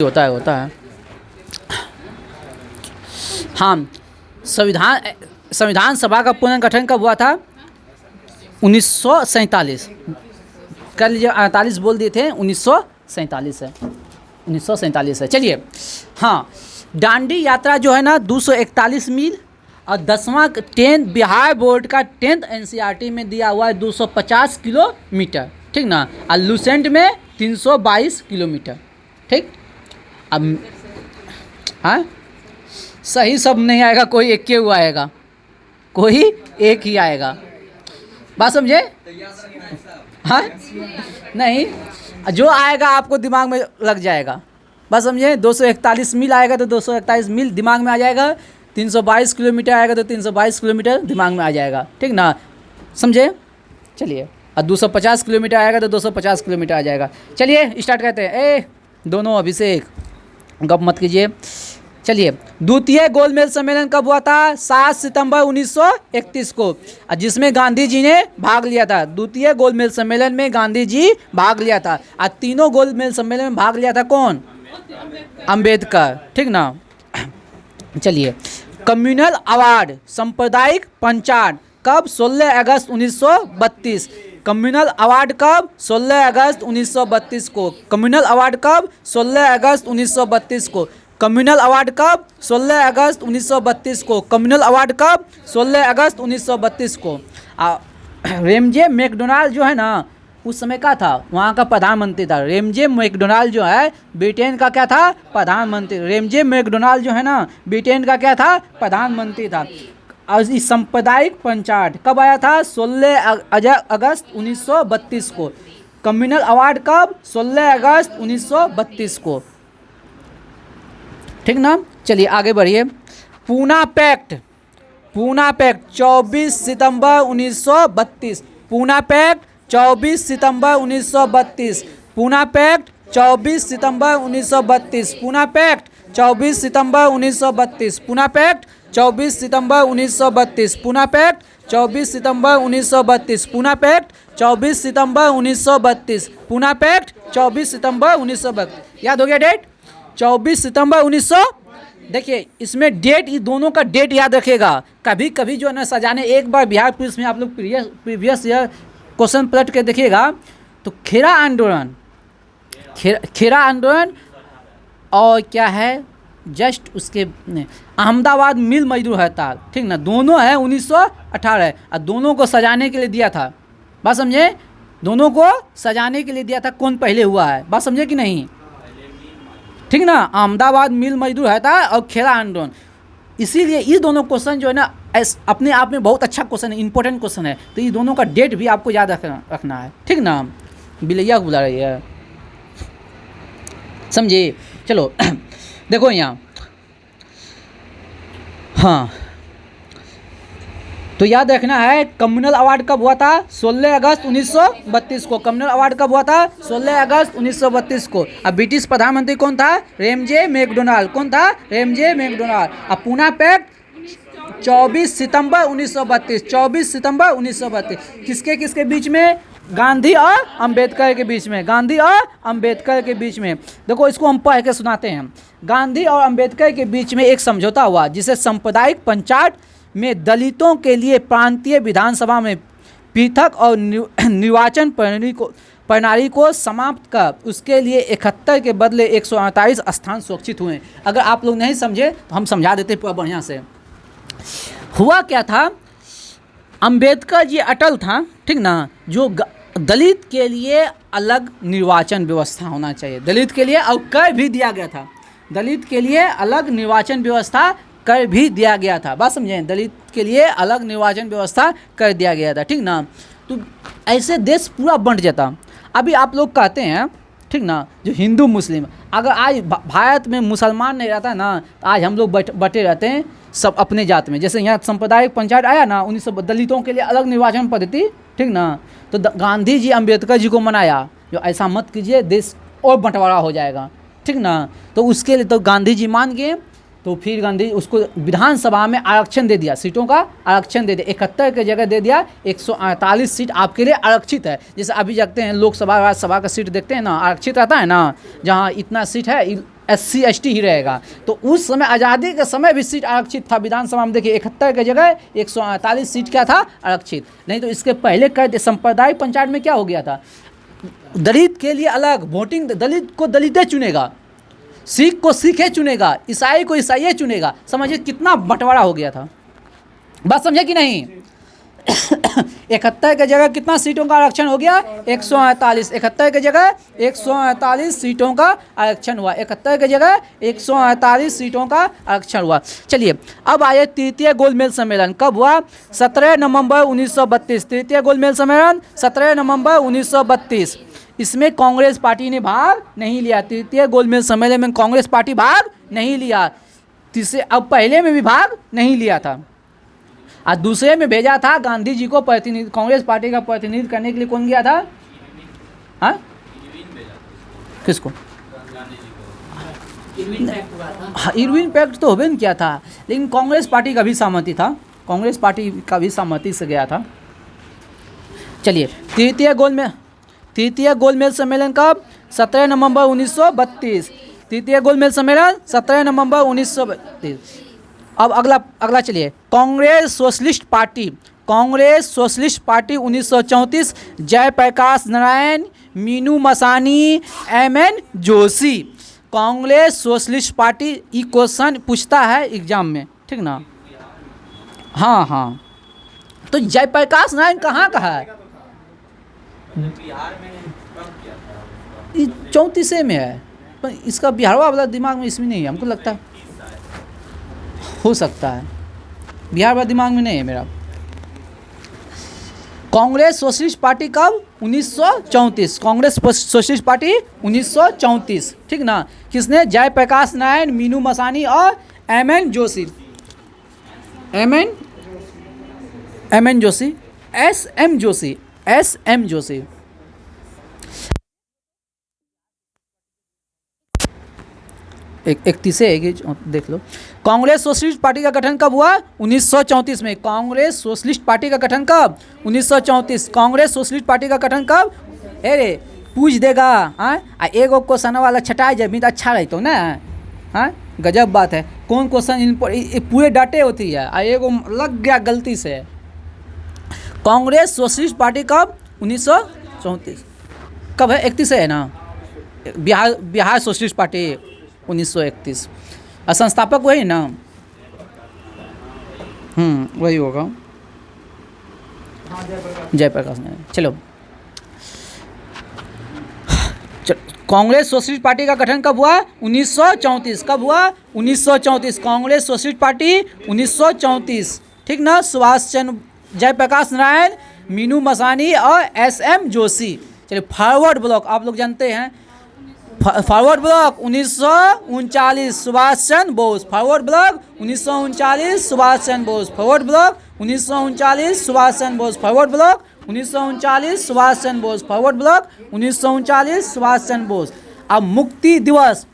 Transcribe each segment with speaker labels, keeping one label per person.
Speaker 1: होता है। हाँ, संविधान सभा का पुनर्गठन कब हुआ था? 1947। कर लीजिए, 48 बोल दिए थे, 1947 है, 1947 है। चलिए, हाँ, दांडी यात्रा जो है ना 241 मील, और 10वां बिहार बोर्ड का 10th NCERT में दिया हुआ है 250 किलोमीटर, ठीक ना। और लुसेंट में 322 किलोमीटर, ठीक। अब हाँ, सही सब नहीं आएगा, कोई एक के हुआ आएगा, कोई एक ही आएगा, बात समझे? हाँ, नहीं, जो आएगा आपको दिमाग में लग जाएगा, बस समझे। 241 मील आएगा तो 241 मील दिमाग में आ जाएगा, 322 किलोमीटर आएगा तो 322 किलोमीटर दिमाग में आ जाएगा, ठीक ना, समझे? चलिए, और 250 किलोमीटर आएगा तो 250 किलोमीटर आ जाएगा। चलिए स्टार्ट करते हैं। ए दोनों अभिषेक गप मत कीजिए। चलिए, द्वितीय गोलमेज सम्मेलन कब हुआ था? 7 सितंबर 1931 को, जिसमें गांधी जी ने भाग लिया था। द्वितीय गोलमेज सम्मेलन में गांधी जी भाग लिया था, और तीनों गोलमेज सम्मेलन में भाग लिया था कौन? अंबेडकर, ठीक ना। चलिए, कम्युनल अवार्ड सांप्रदायिक पंचायत कब? 16 अगस्त 1932। कम्युनल अवार्ड कब? 16 अगस्त 1932 को। कम्युनल अवार्ड कब? 16 अगस्त 1932 को। कम्युनल अवार्ड कब? 16 अगस्त 1932 को। कम्युनल अवार्ड कब? 16 अगस्त 1932 को। रेमजे मैकडोनाल्ड जो है ना, उस समय का था, वहाँ का प्रधानमंत्री था। रेमजे मैकडोनाल्ड जो है ब्रिटेन का क्या था? प्रधानमंत्री। रेमजे मैकडोनाल्ड जो है ना, ब्रिटेन का क्या था? प्रधानमंत्री था। और इस सांप्रदायिक पंचायत कब आया था? 16 अगस्त 1932 को। कम्युनल अवार्ड कब? 16 अगस्त 1932 को, ठीक ना। चलिए आगे बढ़िए। पूना पैक्ट 24 सितंबर 1932। पूना पैक्ट 24 सितंबर 1932। पूना पैक्ट 24 सितंबर 1932। पूना पैक्ट 24 सितंबर 1932। पूना पैक्ट 24 सितंबर 1932। पूना पैक्ट 24 सितंबर 1932। पूना पैक्ट 24 सितंबर 1932। पूना पैक्ट 24 सितंबर 1932। याद हो गया डेट? 24 सितंबर 1900। देखिए, इसमें डेट, ये दोनों का डेट याद रखेगा। कभी कभी जो है ना सजाने, एक बार बिहार पुलिस में आप लोग प्रीवियस ईयर क्वेश्चन पलट के देखिएगा तो खेरा आंदोलन और क्या है जस्ट उसके अहमदाबाद मिल मजदूर हड़ताल, ठीक ना, दोनों है 1918, और दोनों को सजाने के लिए दिया था। बात समझे? दोनों को सजाने के लिए दिया था, कौन पहले हुआ है, बात समझे कि नहीं, ठीक ना। अहमदाबाद मिल मजदूर हड़ताल और खेरा आंदोलन। इसीलिए ये दोनों क्वेश्चन जो है ना अपने आप में बहुत अच्छा क्वेश्चन है, इंपॉर्टेंट क्वेश्चन है, तो ये दोनों का डेट भी आपको याद रखना है, ठीक ना। बिलैया बुला रही है, समझे? चलो देखो यहाँ, हाँ, तो याद रखना है कम्युनल अवार्ड कब हुआ था? 16 अगस्त 1932 को। कम्युनल अवार्ड कब हुआ था? 16 अगस्त 1932 को। अब ब्रिटिश प्रधानमंत्री कौन था? Ramsay MacDonald. कौन था? Ramsay MacDonald. अब पूना पैक्ट 24 सितंबर 1932। 24 सितंबर 1932। किसके किसके बीच में? गांधी और अंबेडकर के बीच में। गांधी और अंबेडकर के बीच में। देखो, इसको हम पढ़ के सुनाते हैं। गांधी और अंबेडकर के बीच में एक समझौता हुआ, जिसे सांप्रदायिक पंचायत में दलितों के लिए प्रांतीय विधानसभा में पृथक और निर्वाचन प्रणाली को समाप्त कर उसके लिए 71 के बदले 148 स्थान सुरक्षित हुए। अगर आप लोग नहीं समझे तो हम समझा देते पूरा बढ़िया से। हुआ क्या था, अंबेडकर जी अटल था, ठीक ना, जो दलित के लिए अलग निर्वाचन व्यवस्था होना चाहिए, दलित के लिए, और कर भी दिया गया था। दलित के लिए अलग निर्वाचन व्यवस्था कर भी दिया गया था, बात समझें, दलित के लिए अलग निर्वाचन व्यवस्था कर दिया गया था, ठीक ना। तो ऐसे देश पूरा बंट जाता। अभी आप लोग कहते हैं, ठीक ना, जो हिंदू मुस्लिम, अगर आज भारत में मुसलमान नहीं रहता ना, तो आज हम लोग बटे रहते हैं सब अपने जात में। जैसे यहाँ सांप्रदायिक पंचायत आया ना, 1900 दलितों के लिए अलग निर्वाचन पद्धति, ठीक ना, तो गांधी जी अंबेडकर जी को मनाया, जो ऐसा मत कीजिए देश और बंटवारा हो जाएगा, ठीक ना। तो उसके लिए तो गांधी जी मान गए, तो फिर गांधी उसको विधानसभा में आरक्षण दे दिया, सीटों का आरक्षण दे दिया, 71 की जगह दे दिया 148 सीट आपके लिए आरक्षित है। जैसे अभी देखते हैं लोकसभा राज्यसभा का सीट देखते हैं ना, आरक्षित रहता है ना, जहाँ इतना सीट है SC ST ही रहेगा। तो उस समय आज़ादी के समय भी सीट आरक्षित था विधानसभा में। देखिए 71 की जगह 148 सीट क्या था, आरक्षित। नहीं तो इसके पहले कहते सांप्रदायिक पंचायत में क्या हो गया था, दलित के लिए अलग वोटिंग, दलित को दलित चुनेगा, सिख को सिख चुनेगा, ईसाई को ईसाई चुनेगा। समझिए कितना बंटवारा हो गया था। बात समझे कि नहीं। 71 की जगह कितना सीटों का आरक्षण हो गया, 148। 71 की जगह 148 सीटों का आरक्षण हुआ। 71 की जगह 148 सीटों का आरक्षण हुआ। चलिए अब आए तृतीय गोलमेज सम्मेलन। कब हुआ, 17 नवंबर 1932। तृतीय गोलमेज सम्मेलन 17 नवंबर 1932। इसमें कांग्रेस पार्टी ने भाग नहीं लिया। तृतीय गोलमेज सम्मेलन में कांग्रेस पार्टी भाग नहीं लिया। तीसरे, अब पहले में भी भाग नहीं लिया था और दूसरे में भेजा था गांधी जी को प्रतिनिधि, कांग्रेस पार्टी का प्रतिनिधित्व करने के लिए। कौन गया था, हाँ किसको, इरविन पैक्ट तो होबे न किया था, लेकिन कांग्रेस पार्टी का भी सहमति था, कांग्रेस पार्टी का भी सहमति से गया था। चलिए तृतीय गोलमेज सम्मेलन कब, 17 नवंबर 1932। तृतीय गोलमेज सम्मेलन 17 नवंबर 1932। अब अगला चलिए, कांग्रेस सोशलिस्ट पार्टी। कांग्रेस सोशलिस्ट पार्टी 1934, जयप्रकाश नारायण, मीनू मसानी, MN जोशी। कांग्रेस सोशलिस्ट पार्टी, ये क्वेश्चन पूछता है एग्जाम में, ठीक ना। हाँ तो जयप्रकाश नारायण कहाँ का है, ये 34 में है, पर इसका बिहारवा वाला दिमाग में इसमें नहीं है, हमको लगता है हो सकता है, बिहार वाला दिमाग में नहीं है मेरा। कांग्रेस सोशलिस्ट पार्टी कब, 1934। कांग्रेस सोशलिस्ट पार्टी 1934, ठीक ना। किसने, जयप्रकाश नारायण, मीनू मसानी और MN Joshi. MN Joshi, SM Joshi. एक तीसरे है, देख लो। कांग्रेस सोशलिस्ट पार्टी का गठन कब हुआ, 1934 में। कांग्रेस सोशलिस्ट पार्टी का गठन कब, 1934। कांग्रेस सोशलिस्ट पार्टी का गठन कब, अरे पूछ देगा, हाँ एगो क्वेश्चन वाला छटाई जब तो अच्छा रहता हो ना, हाँ गजब बात है। कौन क्वेश्चन पूरे डाटे होती है, एगो लग गया गलती से। कांग्रेस सोशलिस्ट पार्टी कब, 1934। कब है, 31 है ना। Bihar socialist party 1931। और संस्थापक वही ना, वही होगा, जयप्रकाश नारायण। चलो कांग्रेस सोशलिस्ट पार्टी का गठन कब हुआ, 1934। कब हुआ, 1934। कांग्रेस सोशलिस्ट पार्टी 1934, ठीक ना। सुभाष चंद्र, जयप्रकाश नारायण, मीनू मसानी और SM जोशी। चलिए फॉरवर्ड ब्लॉक आप लोग जानते हैं, forward block 1939 Subhash Chandra Bose. Forward block 1939 Subhash Chandra Bose. Forward block 1939 Subhash Chandra Bose. Forward block 1939 Subhash Chandra Bose. Forward block 1939 Subhash Chandra Bose. अब मुक्ति दिवस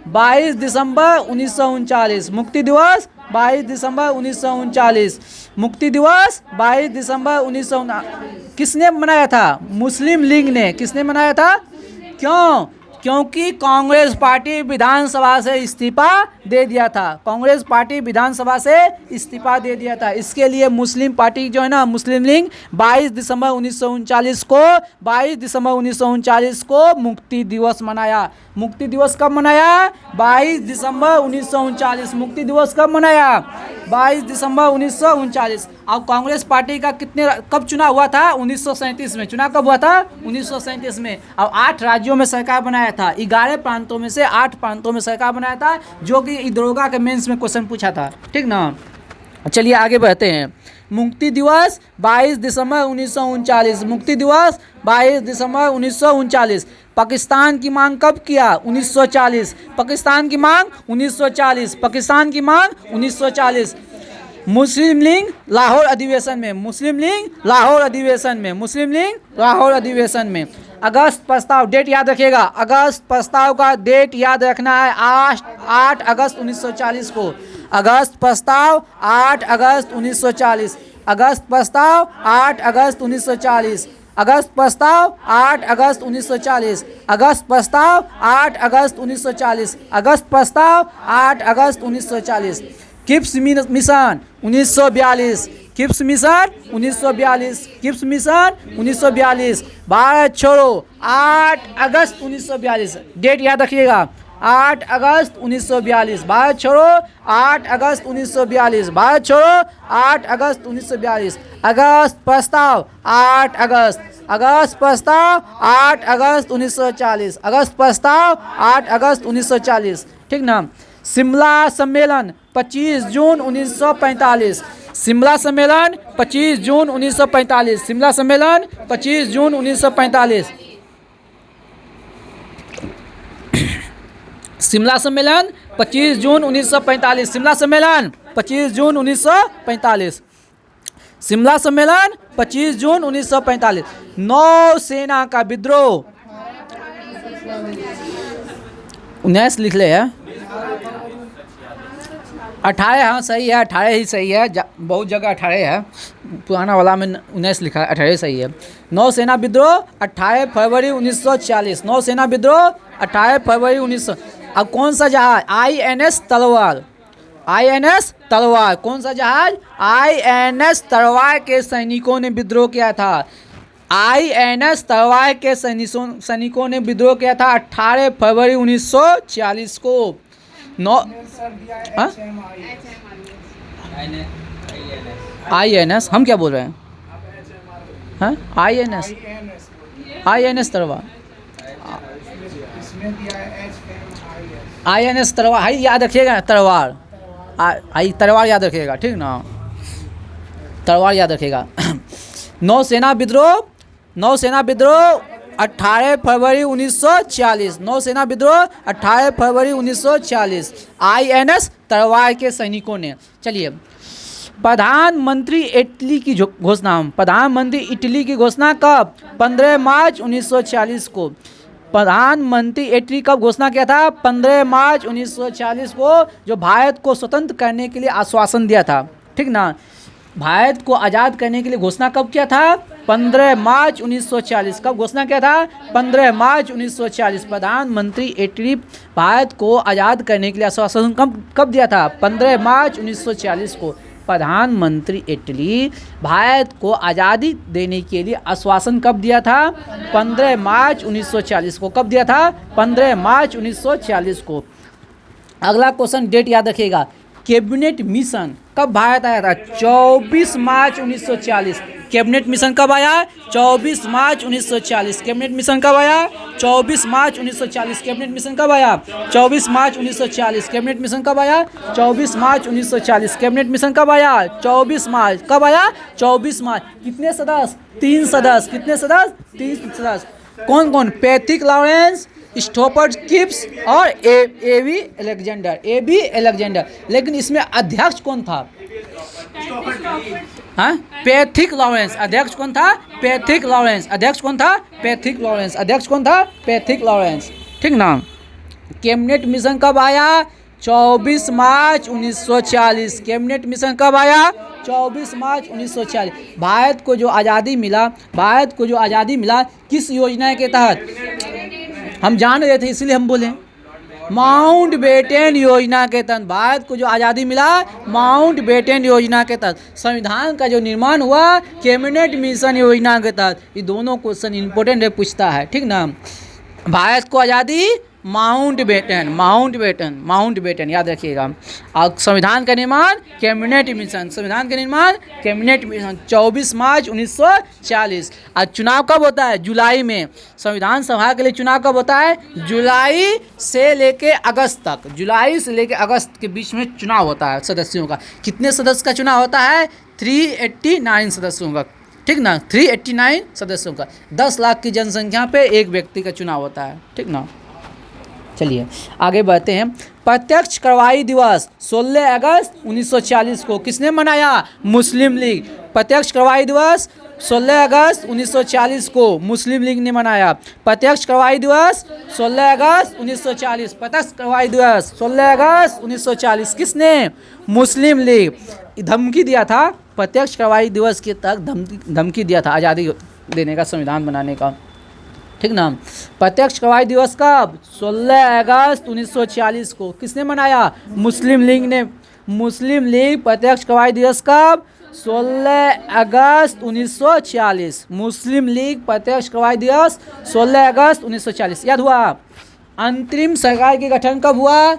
Speaker 1: 22 दिसंबर 1939। मुक्ति दिवस 22 दिसंबर 1939। मुक्ति दिवस 22 दिसंबर 1939 किसने मनाया था, मुस्लिम लीग ने। किसने मनाया था, क्यों, क्योंकि कांग्रेस पार्टी विधानसभा से इस्तीफा दे दिया था। कांग्रेस पार्टी विधानसभा से इस्तीफा दे दिया था, इसके लिए मुस्लिम पार्टी जो है ना, मुस्लिम लीग 22 दिसंबर 1939 को 22 दिसंबर 1939 को मुक्ति दिवस मनाया। मुक्ति दिवस कब मनाया, 22 दिसंबर 1939। मुक्ति दिवस कब मनाया, 22 दिसंबर 1939। अब कांग्रेस पार्टी का कब चुनाव हुआ था, 1937 में। चुनाव कब हुआ था, 1937 में। अब 8 राज्यों में सरकार बनाया था, 11 प्रांतों में से 8 प्रांतों में सरकार बनाया था, जो कि दरोगा के मेंस में क्वेश्चन पूछा था, ठीक ना। चलिए आगे बढ़ते हैं। मुक्ति दिवस 22 दिसंबर 1939। मुक्ति दिवस 22 दिसंबर 1939। पाकिस्तान की मांग कब किया, 1940। पाकिस्तान की मांग 1940। पाकिस्तान की मांग 1940। मुस्लिम लीग लाहौर अधिवेशन में। मुस्लिम लीग लाहौर अधिवेशन में। मुस्लिम लीग लाहौर अधिवेशन में। अगस्त प्रस्ताव, डेट याद रखिएगा, अगस्त प्रस्ताव का डेट याद रखना है, 8 अगस्त 1940 को। अगस्त प्रस्ताव 8 अगस्त 1940। अगस्त प्रस्ताव 8 अगस्त 1940। अगस्त प्रस्ताव 8 अगस्त 1940, अगस्त प्रस्ताव 8 अगस्त 1940, अगस्त प्रस्ताव 8 अगस्त 1940। Cripps mission 1942, Cripps mission 1942, Cripps mission 1942। Bharat छोड़ो 8 अगस्त 1942, डेट याद रखिएगा 8 अगस्त 1942। भारत छोड़ो 8 अगस्त 1942, भारत छोड़ो 8 अगस्त 1942। अगस्त प्रस्ताव 8 अगस्त, अगस्त प्रस्ताव 8 अगस्त 1940, अगस्त प्रस्ताव 8 अगस्त 1940। ठीक ना। शिमला सम्मेलन 25 जून 1945, शिमला सम्मेलन 25 जून 1945, शिमला सम्मेलन 25 जून 1945। शिमला सम्मेलन 25 जून 1945, शिमला सम्मेलन 25 जून 1945, शिमला सम्मेलन 25 जून 1945। नौसेना का विद्रोह 19 लिख ले है, 18, हाँ सही है, 18 ही सही है, बहुत जगह 18 है, पुराना वाला में 19 लिखा है, 18 सही है। नौसेना विद्रोह 28 फरवरी 1940, नौसेना विद्रोह 28 फरवरी 1900। अब कौन सा जहाज? INS तलवार, INS तलवार, कौन सा जहाज? INS तलवार के सैनिकों ने विद्रोह किया था, INS तलवार के सैनिकों ने विद्रोह किया था 18 फरवरी 1940 को। INS, हम क्या बोल रहे हैं? हाँ INS तलवार, INS तलवार, हाई याद रखिएगा, तलवार, आई तलवार याद रखिएगा, ठीक ना, तलवार याद रखिएगा। नौसेना विद्रोह, नौसेना विद्रोह 18 फरवरी 1940, नौसेना विद्रोह 18 फरवरी 1940, INS तलवार के सैनिकों ने। चलिए, प्रधानमंत्री इटली की घोषणा, प्रधानमंत्री इटली की घोषणा कब? 15 मार्च 1940 को। प्रधानमंत्री इटली कब घोषणा किया था? 15 मार्च 1940 को, जो भारत को स्वतंत्र करने के लिए आश्वासन दिया था, ठीक ना। भारत को आज़ाद करने के लिए घोषणा कब किया था? 15 मार्च 1940। कब घोषणा किया था? 15 मार्च 1940। प्रधानमंत्री इटली भारत को आज़ाद करने के लिए आश्वासन कब दिया था? 15 मार्च 1940 को। प्रधानमंत्री इटली भारत को आज़ादी देने के लिए आश्वासन कब दिया था? 15 मार्च 1940 को। कब दिया था? 15 मार्च 1940 को। अगला क्वेश्चन, डेट याद रखिएगा। कैबिनेट मिशन कब भारत आया था? 24 मार्च 1940। कैबिनेट मिशन कब आया? 24 मार्च 1940। कैबिनेट मिशन कब आया? 24 मार्च 1940। कैबिनेट मिशन कब आया? 24 मार्च 1940। कैबिनेट मिशन कब आया? 24 मार्च 1940। कैबिनेट मिशन कब आया? 24 मार्च। कब आया? 24 मार्च। कितने सदस्य? 3 सदस्य। कितने सदस्य? 3 सदस्य। कौन कौन? पैट्रिक लॉरेंस, स्टोफर्ड किप्स और एबी अलेक्जेंडर। A B Alexander. लेकिन इसमें अध्यक्ष कौन था? हाँ, पैट्रिक लॉरेंस। अध्यक्ष कौन था? Patrick Lawrence. अध्यक्ष कौन था? Patrick Lawrence. अध्यक्ष कौन था? पैट्रिक लॉरेंस, ठीक ना। कैबिनेट मिशन कब आया? 24 मार्च 1940। कैबिनेट मिशन कब आया? 24 मार्च 1940। भारत को जो आज़ादी मिला, भारत को जो आज़ादी मिला किस योजना के तहत? हम जान रहे थे इसलिए हम बोले, माउंटबेटन योजना के तहत भारत को जो आज़ादी मिला, माउंटबेटन योजना के तहत। संविधान का जो निर्माण हुआ कैबिनेट मिशन योजना के तहत। ये दोनों क्वेश्चन इंपॉर्टेंट है, पूछता है, ठीक ना। भारत को आज़ादी, माउंटबेटन, माउंटबेटन, माउंटबेटन याद रखिएगा। और संविधान का निर्माण कैबिनेट मिशन, संविधान का निर्माण कैबिनेट मिशन 24 मार्च 1940। और चुनाव कब होता है? जुलाई में। संविधान सभा के लिए चुनाव कब होता है? जुलाई से लेके अगस्त तक। जुलाई से लेके अगस्त के बीच में चुनाव होता है सदस्यों का। कितने सदस्य का चुनाव होता है? 389 सदस्यों का, ठीक ना। 389 सदस्यों का। 10 लाख की जनसंख्या पे एक व्यक्ति का चुनाव होता है, ठीक ना। चलिए आगे बढ़ते हैं। प्रत्यक्ष कार्रवाई दिवस 16 अगस्त 1940 को किसने मनाया? मुस्लिम लीग। प्रत्यक्ष कार्रवाई दिवस 16 अगस्त 1940 को मुस्लिम लीग ने मनाया। प्रत्यक्ष कार्रवाई दिवस 16 अगस्त 1940। प्रत्यक्ष कार्रवाई दिवस 16 अगस्त 1940 किसने? मुस्लिम लीग। धमकी दिया था, प्रत्यक्ष कार्रवाई दिवस के तहत धमकी दिया था आज़ादी देने का, संविधान बनाने का, ठीक ना। प्रत्यक्ष गवाही दिवस कब? 16 अगस्त 1946 को। किसने मनाया? मुस्लिम लीग ने। मुस्लिम लीग प्रत्यक्ष गवाही दिवस कब? 16 अगस्त 1946। मुस्लिम लीग प्रत्यक्ष गवाही दिवस 16 अगस्त 1946। याद हुआ? अंतरिम सरकार के गठन कब हुआ?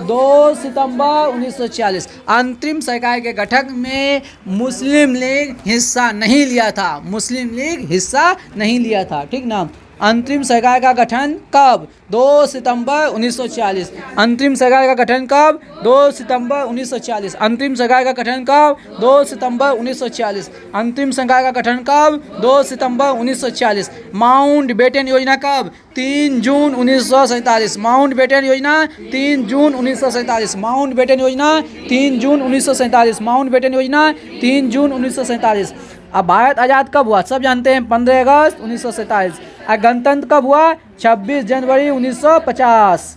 Speaker 1: 2 सितंबर 1946। अंतरिम सरकार के गठन में मुस्लिम लीग हिस्सा नहीं लिया था। मुस्लिम लीग हिस्सा नहीं लिया था, ठीक ना। अंतरिम सरकार का गठन कब? 2 सितंबर 1946। अंतरिम सरकार का गठन कब? 2 सितंबर 1946। अंतरिम सरकार का गठन कब? 2 सितंबर 1946। अंतरिम सरकार का गठन कब? 2 सितंबर 1946। माउंटबेटन योजना कब? 3 जून 1947। माउंटबेटन योजना 3 जून 1947। माउंटबेटन योजना 3 जून 1947। माउंटबेटन योजना 3 जून 1947। अब भारत आज़ाद कब हुआ? सब जानते हैं, 15 अगस्त 1947। गणतंत्र कब हुआ? 26 जनवरी 1950।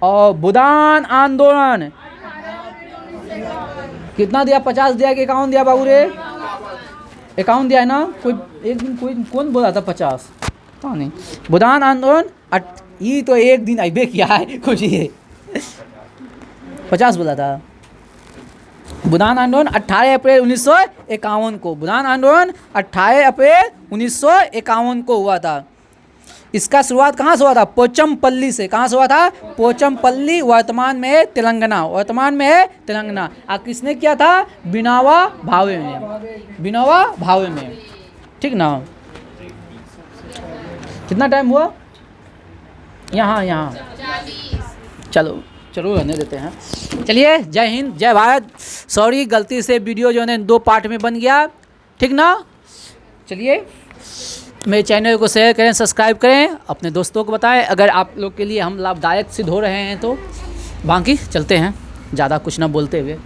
Speaker 1: और भूदान आंदोलन कितना दिया? 50 दिया कि 51 दिया बाबू रे? 51 दिया है ना। कोई एक दिन कोई कौन बोला था 50? कौन नहीं। भूदान आंदोलन ये तो एक दिन अबे किया है कुछ, ये 50 बोला था। भूदान आंदोलन 18 अप्रैल 1951 को। भूदान आंदोलन 18 अप्रैल 1951 को हुआ था। इसका शुरुआत कहाँ से हुआ था? पोचमपल्ली से। कहाँ से हुआ था? पोचमपल्ली, वर्तमान में है तेलंगाना। वर्तमान में है तेलंगाना। और किसने किया था? विनोबा भावे ने। विनोबा भावे में, ठीक ना। कितना टाइम हुआ? यहाँ चलो रहने देते हैं। चलिए, जय हिंद, जय भारत। सॉरी, गलती से वीडियो जो है 2 पार्ट में बन गया, ठीक ना। चलिए, मेरे चैनल को शेयर करें, सब्सक्राइब करें, अपने दोस्तों को बताएं अगर आप लोग के लिए हम लाभदायक सिद्ध हो रहे हैं तो। बाकी चलते हैं, ज़्यादा कुछ ना बोलते हुए।